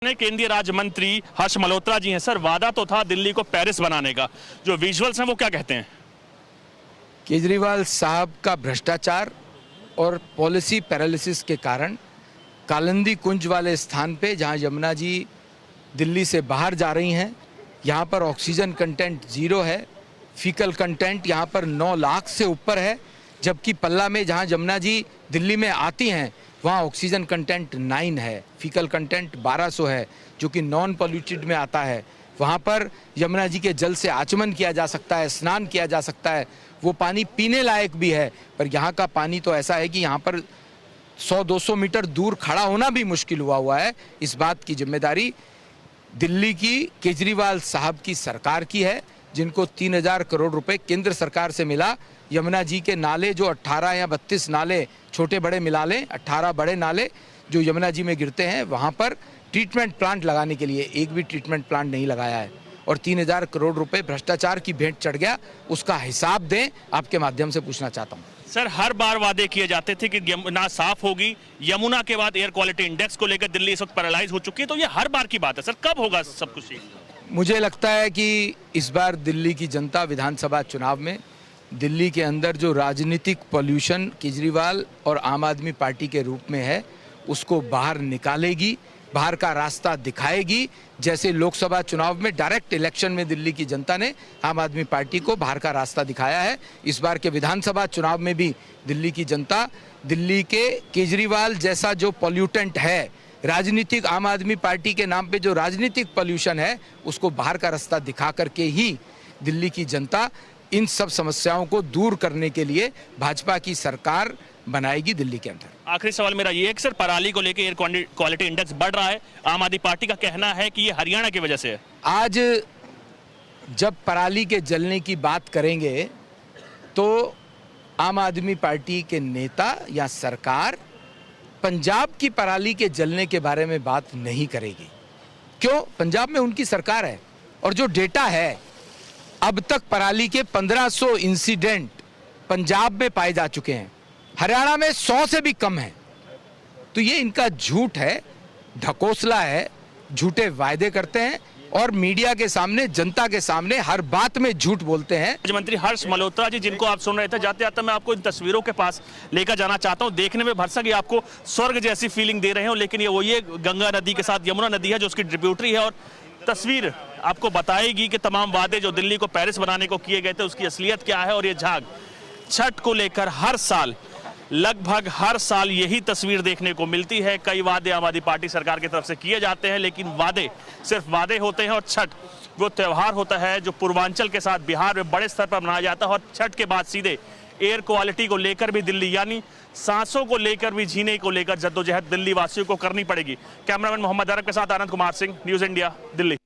हैं केंद्रीय राज्य मंत्री हर्ष मल्होत्रा जी हैं। सर, वादा तो था दिल्ली को पेरिस बनाने का, जो विजुअल्स हैं वो क्या कहते हैं? केजरीवाल साहब का भ्रष्टाचार और पॉलिसी पैरालिसिस के कारण कालिंदी कुंज वाले स्थान पे जहां यमुना जी दिल्ली से बाहर जा रही हैं, यहां पर ऑक्सीजन कंटेंट 0 है, फीकल कंटेंट यहां पर 9 लाख से ऊपर है, जबकि पल्ला में जहां यमुना जी दिल्ली में आती हैं वहां ऑक्सीजन कंटेंट 9 है, फीकल कंटेंट 1200 है, जो कि नॉन पॉल्यूटेड में आता है। वहां पर यमुना जी के जल से आचमन किया जा सकता है, स्नान किया जा सकता है, वो पानी पीने लायक भी है। पर यहाँ का पानी तो ऐसा है कि यहाँ पर 100-200 मीटर दूर खड़ा होना भी मुश्किल हुआ है। इस बात की जिम्मेदारी दिल्ली की केजरीवाल साहब की सरकार की है, जिनको 3000 करोड़ रुपए केंद्र सरकार से मिला। यमुना जी के नाले जो 18 या 32 नाले छोटे बड़े मिला लें, 18 बड़े नाले जो यमुना जी में गिरते हैं, वहाँ पर ट्रीटमेंट प्लांट लगाने के लिए एक भी ट्रीटमेंट प्लांट नहीं लगाया है और 3000 करोड़ रुपए भ्रष्टाचार की भेंट चढ़ गया। उसका हिसाब दें, आपके माध्यम से पूछना चाहता हूँ। सर, हर बार वादे किए जाते थे कि यमुना साफ होगी। यमुना के बाद एयर क्वालिटी इंडेक्स को लेकर दिल्ली इस वक्त पैरालाइज हो चुकी है, तो ये हर बार की बात है। सर, कब होगा सब कुछ? मुझे लगता है कि इस बार दिल्ली की जनता विधानसभा चुनाव में दिल्ली के अंदर जो राजनीतिक पॉल्यूशन केजरीवाल और आम आदमी पार्टी के रूप में है, उसको बाहर निकालेगी, बाहर का रास्ता दिखाएगी। जैसे लोकसभा चुनाव में डायरेक्ट इलेक्शन में दिल्ली की जनता ने आम आदमी पार्टी को बाहर का रास्ता दिखाया है, इस बार के विधानसभा चुनाव में भी दिल्ली की जनता दिल्ली के केजरीवाल जैसा जो पॉल्यूटेंट है, राजनीतिक आम आदमी पार्टी के नाम पे जो राजनीतिक पॉल्यूशन है, उसको बाहर का रास्ता दिखा करके ही दिल्ली की जनता इन सब समस्याओं को दूर करने के लिए भाजपा की सरकार बनाएगी दिल्ली के अंदर। आखिरी सवाल मेरा ये है कि सर, पराली को लेकर एयर क्वालिटी इंडेक्स बढ़ रहा है, आम आदमी पार्टी का कहना है कि ये हरियाणा की वजह से है। आज जब पराली के जलने की बात करेंगे तो आम आदमी पार्टी के नेता या सरकार पंजाब की पराली के जलने के बारे में बात नहीं करेगी। क्यों? पंजाब में उनकी सरकार है और जो डेटा है, अब तक पराली के 1500 इंसिडेंट पंजाब में पाए जा चुके हैं, हरियाणा में 100 से भी कम है। तो ये इनका झूठ है, ढकोसला है, झूठे वायदे करते हैं और मीडिया के सामने, जनता के सामने हर बात में झूठ बोलते हैं। राज्य मंत्री हर्ष मल्होत्रा जी, जिनको आप सुन रहे थे, जाते जाते मैं आपको इन तस्वीरों के पास लेकर जाना चाहता हूं। देखने में भरसक ये आपको स्वर्ग जैसी फीलिंग दे रहे हो, लेकिन ये गंगा नदी के साथ यमुना नदी है जो उसकी ट्रिब्यूटरी है, और तस्वीर आपको बताएगी कि तमाम वादे जो दिल्ली को पेरिस बनाने को किए गए थे उसकी असलियत क्या है। और ये झाग छठ को लेकर हर साल, लगभग हर साल यही तस्वीर देखने को मिलती है। कई वादे आम आदमी पार्टी सरकार की तरफ से किए जाते हैं, लेकिन वादे सिर्फ वादे होते हैं और छठ वो त्यौहार होता है जो पूर्वांचल के साथ बिहार में बड़े स्तर पर मनाया जाता है। और छठ के बाद सीधे एयर क्वालिटी को लेकर भी दिल्ली, यानी सांसों को लेकर भी, जीने को लेकर जद्दोजहद दिल्ली वासियों को करनी पड़ेगी। कैमरामैन मोहम्मद अरब के साथ आनंद कुमार सिंह, न्यूज़ इंडिया, दिल्ली।